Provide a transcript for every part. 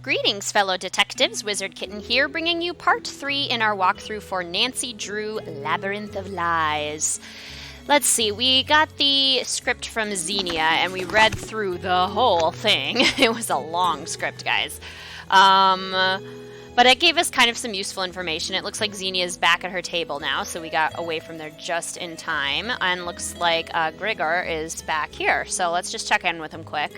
Greetings, fellow detectives. Wizard Kitten here, bringing you part 3 in our walkthrough for Nancy Drew, Labyrinth of Lies. Let's see, we got the script from Xenia, and we read through the whole thing. It was a long script, guys. But it gave us kind of some useful information. It looks like Xenia is back at her table now, so we got away from there just in time. And looks like Grigor is back here, so let's just check in with him quick.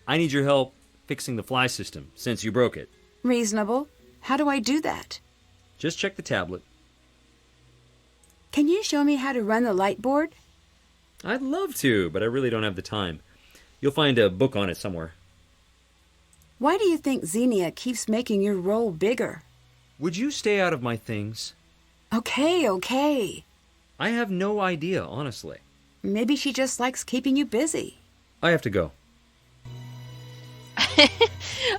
I need your help fixing the fly system, since you broke it. Reasonable. How do I do that? Just check the tablet. Can you show me how to run the light board? I'd love to, but I really don't have the time. You'll find a book on it somewhere. Why do you think Xenia keeps making your role bigger? Would you stay out of my things? Okay. I have no idea, honestly. Maybe she just likes keeping you busy. I have to go.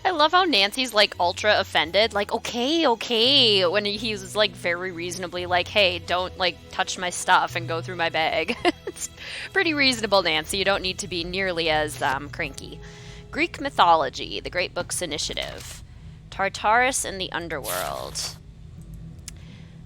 I love how Nancy's like ultra offended, like okay, when he's like very reasonably like, hey, don't like touch my stuff and go through my bag. It's pretty reasonable, Nancy. You don't need to be nearly as cranky. Greek mythology, the Great Books Initiative. Tartarus and the Underworld.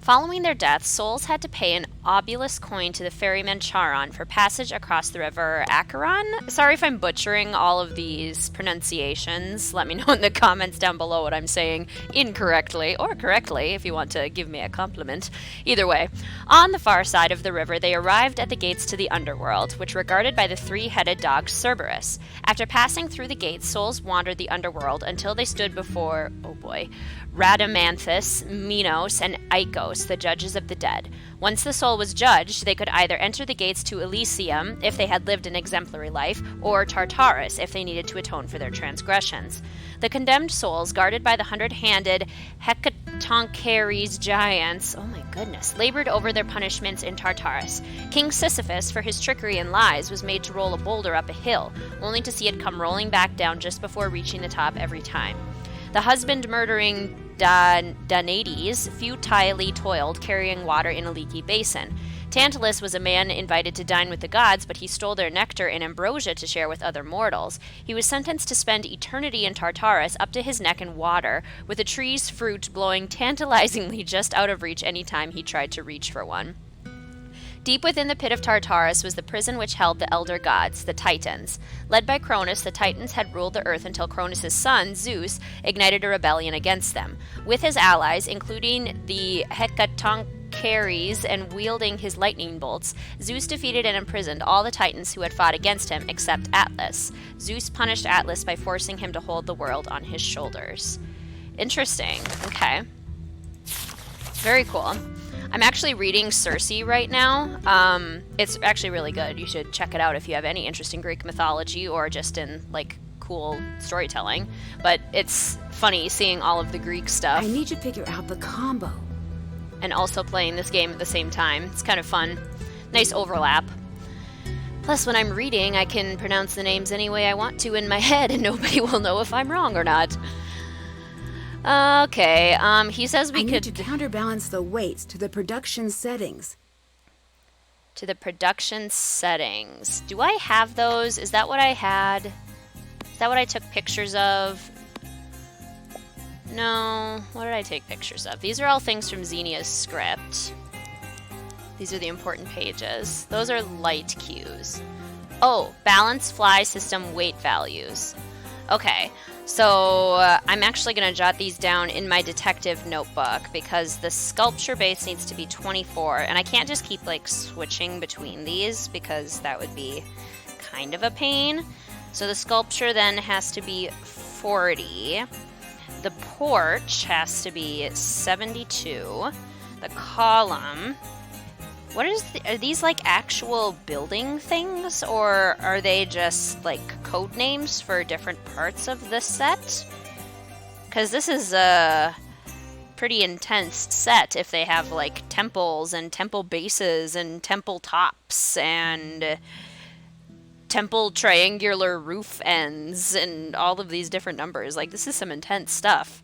Following their deaths, souls had to pay an obulus coin to the ferryman Charon for passage across the river Acheron. Sorry if I'm butchering all of these pronunciations. Let me know in the comments down below what I'm saying incorrectly, or correctly if you want to give me a compliment. Either way, on the far side of the river, they arrived at the gates to the underworld, which were guarded by the three-headed dog Cerberus. After passing through the gates, souls wandered the underworld until they stood before, oh boy, Rhadamanthus, Minos, and Icos, the judges of the dead. Once the soul was judged, they could either enter the gates to Elysium if they had lived an exemplary life, or Tartarus if they needed to atone for their transgressions. The condemned souls, guarded by the 100-handed Hecatoncheires giants, oh my goodness, labored over their punishments in Tartarus. King Sisyphus, for his trickery and lies, was made to roll a boulder up a hill, only to see it come rolling back down just before reaching the top every time. The husband-murdering Danaides futilely toiled, carrying water in a leaky basin. Tantalus was a man invited to dine with the gods, but he stole their nectar and ambrosia to share with other mortals. He was sentenced to spend eternity in Tartarus, up to his neck in water, with a tree's fruit blowing tantalizingly just out of reach any time he tried to reach for one. Deep within the pit of Tartarus was the prison which held the elder gods, the Titans. Led by Cronus, the Titans had ruled the earth until Cronus' son, Zeus, ignited a rebellion against them. With his allies, including the Hecatoncheires, and wielding his lightning bolts, Zeus defeated and imprisoned all the Titans who had fought against him, except Atlas. Zeus punished Atlas by forcing him to hold the world on his shoulders. Interesting. Okay. Very cool. I'm actually reading Circe right now. It's actually really good. You should check it out if you have any interest in Greek mythology or just in, like, cool storytelling. But it's funny seeing all of the Greek stuff. I need to figure out the combo. And also playing this game at the same time. It's kind of fun. Nice overlap. Plus, when I'm reading, I can pronounce the names any way I want to in my head, and nobody will know if I'm wrong or not. Okay, he says we could... I need to counterbalance the weights to the production settings. To the production settings. Do I have those? Is that what I had? Is that what I took pictures of? No. What did I take pictures of? These are all things from Xenia's script. These are the important pages. Those are light cues. Oh, balance fly system weight values. Okay. So I'm actually going to jot these down in my detective notebook because the sculpture base needs to be 24, and I can't just keep like switching between these because that would be kind of a pain. So the sculpture then has to be 40. The porch has to be 72. The column... are these like actual building things, or are they just like code names for different parts of the set? Because this is a pretty intense set if they have like temples and temple bases and temple tops and temple triangular roof ends and all of these different numbers. Like, this is some intense stuff.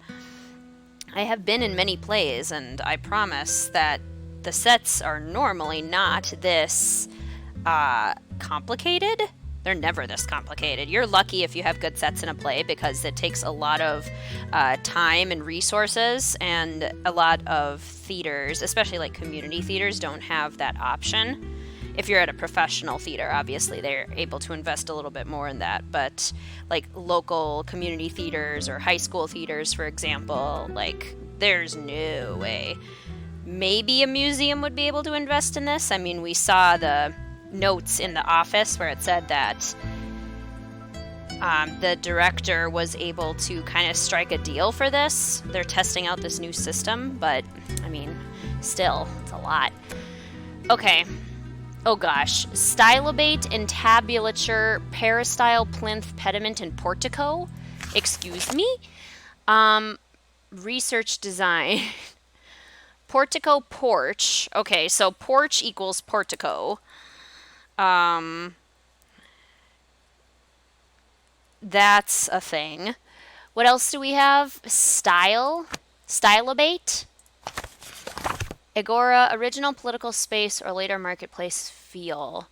I have been in many plays, and I promise that the sets are normally not this complicated. They're never this complicated. You're lucky if you have good sets in a play because it takes a lot of time and resources, and a lot of theaters, especially like community theaters, don't have that option. If you're at a professional theater, obviously they're able to invest a little bit more in that, but like local community theaters or high school theaters, for example, like there's no way. Maybe a museum would be able to invest in this. I mean, we saw the notes in the office where it said that the director was able to kind of strike a deal for this. They're testing out this new system, but I mean, still, it's a lot. Okay. Oh gosh. Stylobate, entablature, peristyle, plinth, pediment, and portico. Excuse me? Research design. Portico, porch. Okay, so porch equals portico. That's a thing. What else do we have? Style. Stylobate. Agora, original political space or later marketplace feel.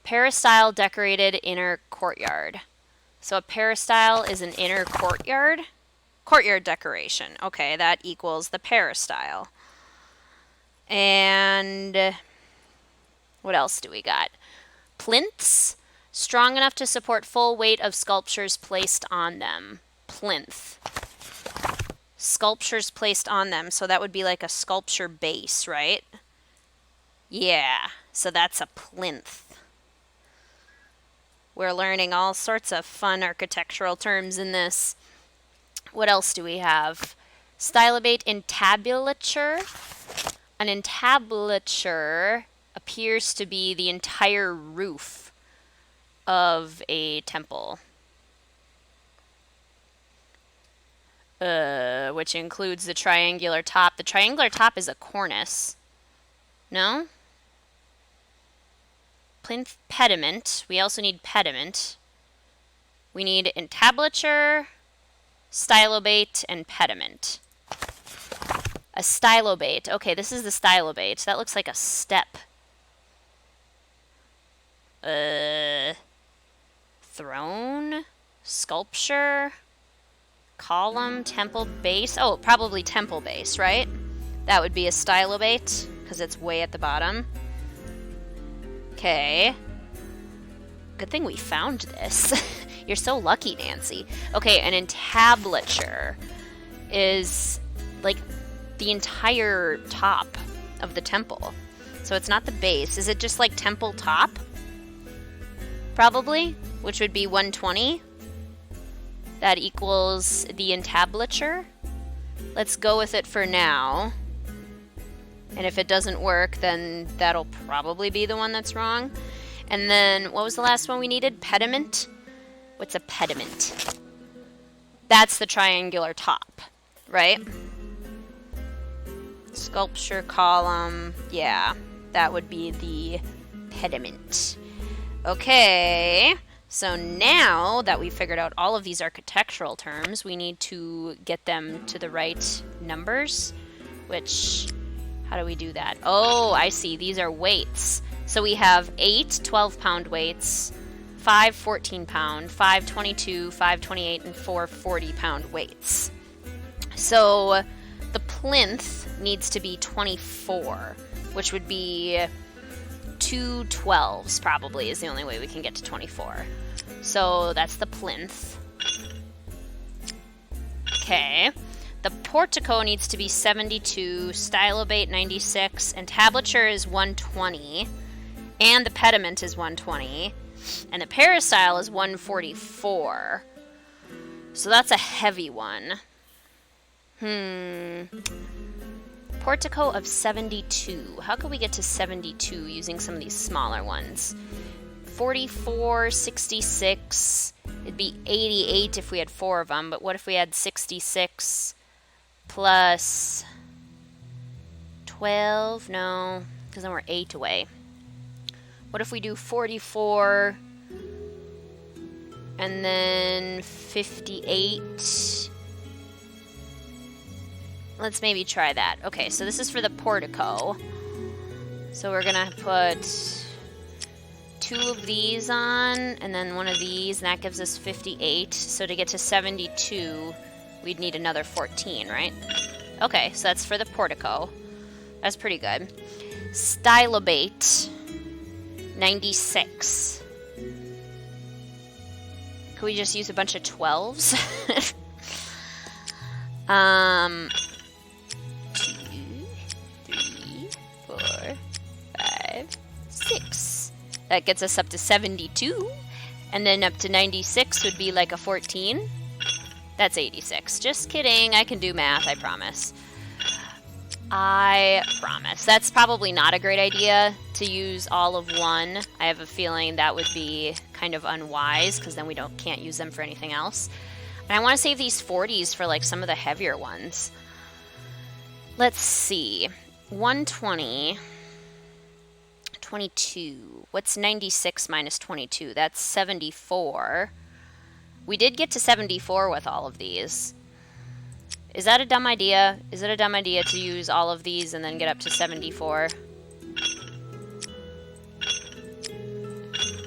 Peristyle, decorated inner courtyard. So a peristyle is an inner courtyard. Courtyard decoration. Okay, that equals the peristyle. And what else do we got? Plinths, strong enough to support full weight of sculptures placed on them. Plinth. Sculptures placed on them, so that would be like a sculpture base, right? Yeah, so that's a plinth. We're learning all sorts of fun architectural terms in this. What else do we have? Stylobate, entablature. An entablature appears to be the entire roof of a temple. Which includes the triangular top. The triangular top is a cornice. No? Plinth, pediment. We also need pediment. We need entablature, stylobate, and pediment. A stylobate. Okay, this is the stylobate. That looks like a step. Throne? Sculpture? Column? Temple base? Oh, probably temple base, right? That would be a stylobate, because it's way at the bottom. Okay. Good thing we found this. You're so lucky, Nancy. Okay, an entablature is like the entire top of the temple. So it's not the base. Is it just like temple top? Probably, which would be 120. That equals the entablature. Let's go with it for now. And if it doesn't work, then that'll probably be the one that's wrong. And then, what was the last one we needed? Pediment? What's a pediment? That's the triangular top, right? Sculpture column. Yeah, that would be the pediment. Okay, so now that we've figured out all of these architectural terms, we need to get them to the right numbers, which, how do we do that? Oh, I see, these are weights. So we have 8 12-pound weights, 5 14-pound, 5 22, 5 28, and 4 40-pound weights. So the plinth needs to be 24, which would be 2 12s probably is the only way we can get to 24. So that's the plinth. Okay. The portico needs to be 72, stylobate 96, entablature is 120, and the pediment is 120, and the peristyle is 144. So that's a heavy one. Portico of 72. How could we get to 72 using some of these smaller ones? 44, 66. It'd be 88 if we had 4 of them, but what if we had 66 plus 12? No, because then we're 8 away. What if we do 44 and then 58? Let's maybe try that. Okay, so this is for the portico. So we're gonna put 2 of these on, and then 1 of these, and that gives us 58. So to get to 72, we'd need another 14, right? Okay, so that's for the portico. That's pretty good. Stylobate, 96. Could we just use a bunch of 12s? 2, 3, 4, 5, 6. That gets us up to 72. And then up to 96 would be like a 14. That's 86. Just kidding. I can do math, I promise. I promise. That's probably not a great idea to use all of one. I have a feeling that would be kind of unwise because then we can't use them for anything else. And I want to save these 40s for like some of the heavier ones. Let's see. 120. 22. What's 96 minus 22? That's 74. We did get to 74 with all of these. Is that a dumb idea? Is it a dumb idea to use all of these and then get up to 74?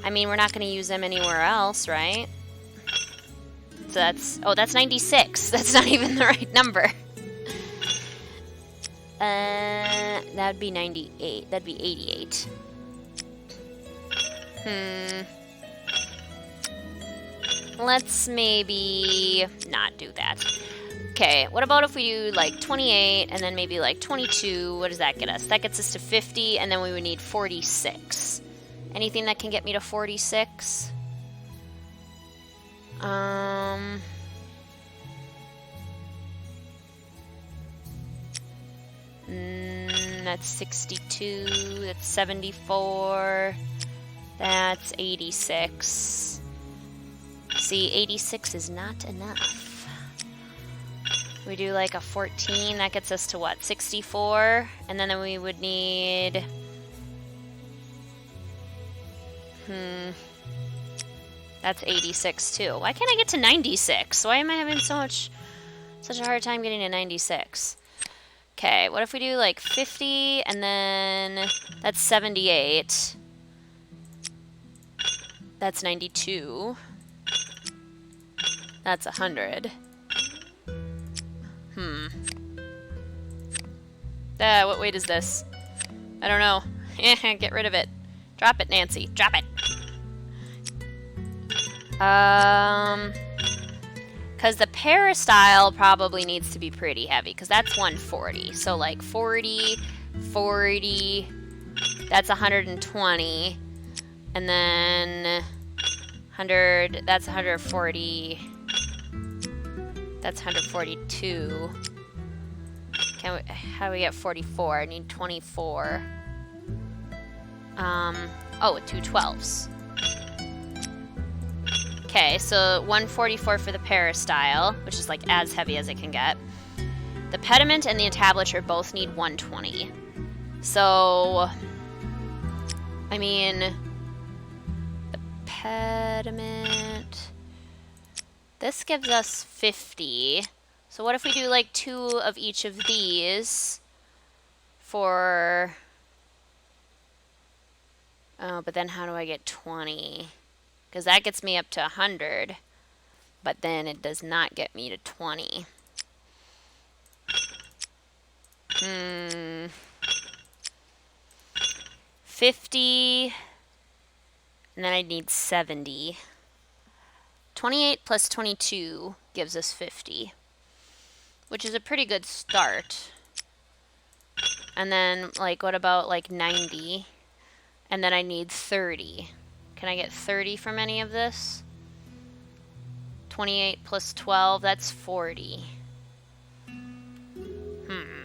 I mean, we're not going to use them anywhere else, right? So that's... Oh, that's 96. That's not even the right number. That'd be 98. That'd be 88. Let's maybe not do that. Okay, what about if we do like 28 and then maybe like 22? What does that get us? That gets us to 50, and then we would need 46. Anything that can get me to 46? That's 62. That's 74. That's 86. See, 86 is not enough. We do like a 14, that gets us to what, 64? And then we would need... That's 86 too. Why can't I get to 96? Why am I having such a hard time getting to 96? Okay, what if we do like 50, and then that's 78. That's 92. That's 100. What weight is this? I don't know. Get rid of it. Drop it, Nancy. Drop it. Because the peristyle probably needs to be pretty heavy, because that's 140. So like 40, 40, that's 120. And then 100, that's 140. That's 142. How do we get 44? I need 24. Oh, 2 12s. Okay, so 144 for the peristyle, which is like as heavy as it can get. The pediment and the entablature both need 120. So, I mean, the pediment... This gives us 50. So what if we do like 2 of each of these for... Oh, but then how do I get 20? Because that gets me up to 100. But then it does not get me to 20. 50. And then I need 70. 28 plus 22 gives us 50, which is a pretty good start. And then, like, what about, like, 90? And then I need 30. Can I get 30 from any of this? 28 plus 12, that's 40.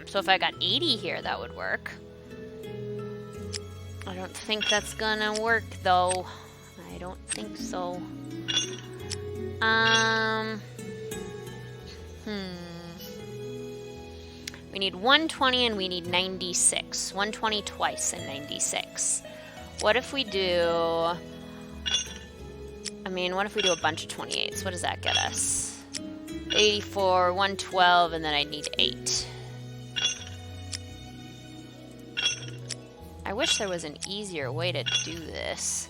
So if I got 80 here, that would work. I don't think that's gonna work, though. I don't think so. We need 120 and we need 96. 120 twice and 96. What if we do... I mean, what if we do a bunch of 28s? What does that get us? 84, 112, and then I need 8. I wish there was an easier way to do this.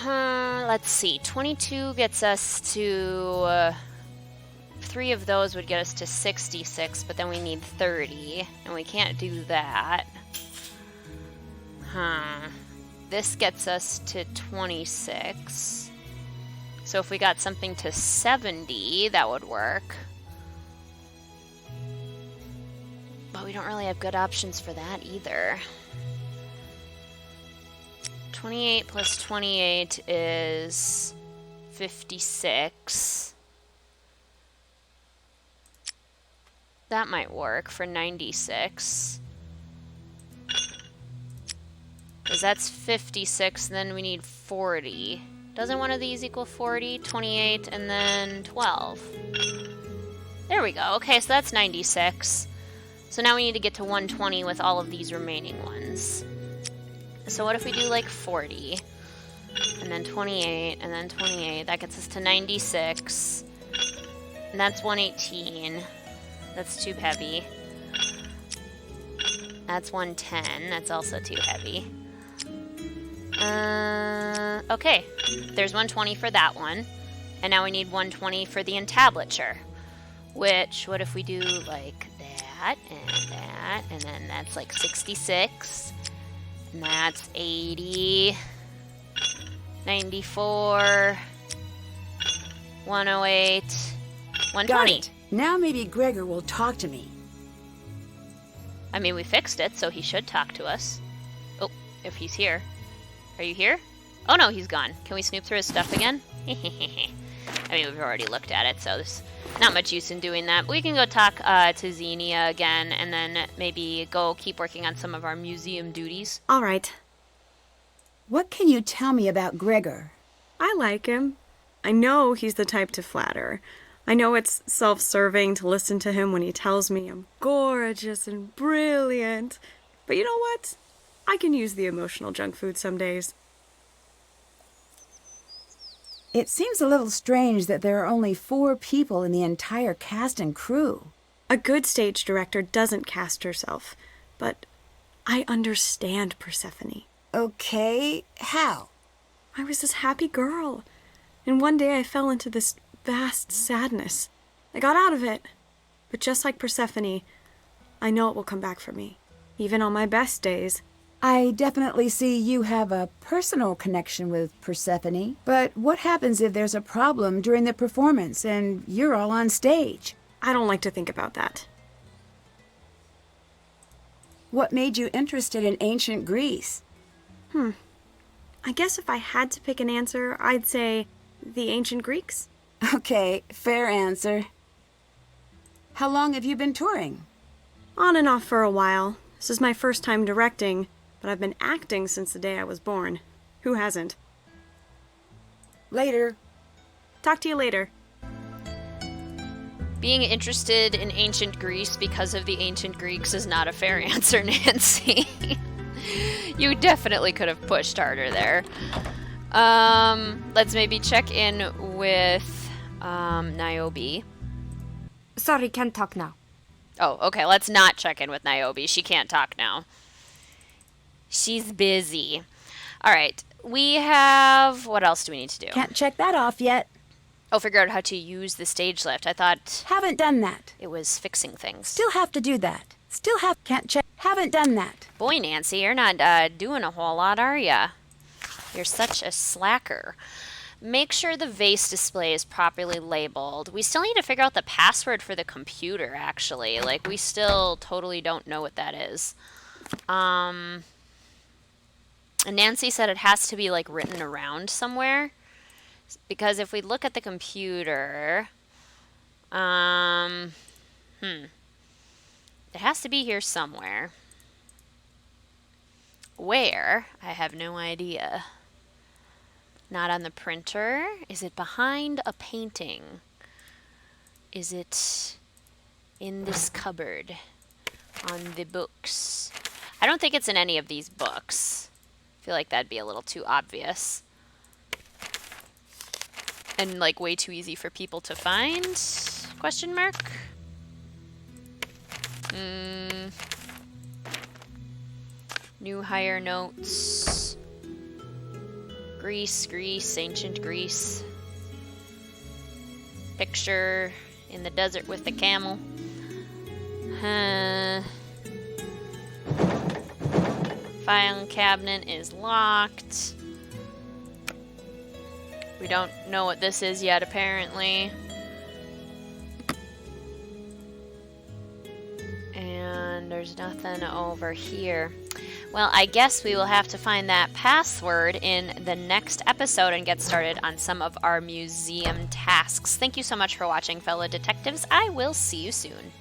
Let's see. 22 gets us to... 3 of those would get us to 66, but then we need 30, and we can't do that. This gets us to 26. So if we got something to 70, that would work. But we don't really have good options for that either. 28 plus 28 is 56. That might work for 96. Because that's 56, and then we need 40. Doesn't one of these equal 40? 28, and then 12. There we go. Okay, so that's 96. So now we need to get to 120 with all of these remaining ones. So what if we do like 40? And then 28, and then 28. That gets us to 96. And that's 118. That's too heavy. That's 110. That's also too heavy. Okay. There's 120 for that one. And now we need 120 for the entablature. Which, what if we do like that, and then that's like 66. And that's 80. 94. 108. 120. Got it. Now maybe Grigor will talk to me. I mean, we fixed it, so he should talk to us. Oh, if he's here. Are you here? Oh no, he's gone. Can we snoop through his stuff again? I mean, we've already looked at it, so there's not much use in doing that. We can go talk to Xenia again, and then maybe go keep working on some of our museum duties. All right. What can you tell me about Grigor? I like him. I know he's the type to flatter. I know it's self-serving to listen to him when he tells me I'm gorgeous and brilliant. But you know what? I can use the emotional junk food some days. It seems a little strange that there are only 4 people in the entire cast and crew. A good stage director doesn't cast herself, but I understand Persephone. Okay, how? I was this happy girl, and one day I fell into this vast sadness. I got out of it, but just like Persephone, I know it will come back for me, even on my best days. I definitely see you have a personal connection with Persephone, but what happens if there's a problem during the performance and you're all on stage? I don't like to think about that. What made you interested in ancient Greece? I guess if I had to pick an answer, I'd say the ancient Greeks. Okay, fair answer. How long have you been touring? On and off for a while. This is my first time directing, but I've been acting since the day I was born. Who hasn't? Later. Talk to you later. Being interested in ancient Greece because of the ancient Greeks is not a fair answer, Nancy. You definitely could have pushed harder there. Let's maybe check in with Niobe. Sorry, can't talk now. Oh, okay, let's not check in with Niobe. She can't talk now. She's busy. All right, we have... What else do we need to do? Can't check that off yet. Oh, figure out how to use the stage lift. I thought Haven't done that. it was fixing things. Still have to do that. Can't check. Haven't done that. Boy, Nancy, you're not doing a whole lot, are ya? You're such a slacker. Make sure the vase display is properly labeled. We still need to figure out the password for the computer, actually. Like, we still totally don't know what that is. And Nancy said it has to be, like, written around somewhere. Because if we look at the computer... It has to be here somewhere. Where? I have no idea. Not on the printer. Is it behind a painting? Is it in this cupboard? On the books? I don't think it's in any of these books. I feel like that'd be a little too obvious. And like way too easy for people to find? Question mark? New hire notes. Greece, ancient Greece. Picture in the desert with the camel. Filing cabinet is locked. We don't know what this is yet, apparently. And there's nothing over here. Well, I guess we will have to find that password in the next episode and get started on some of our museum tasks. Thank you so much for watching, fellow detectives. I will see you soon.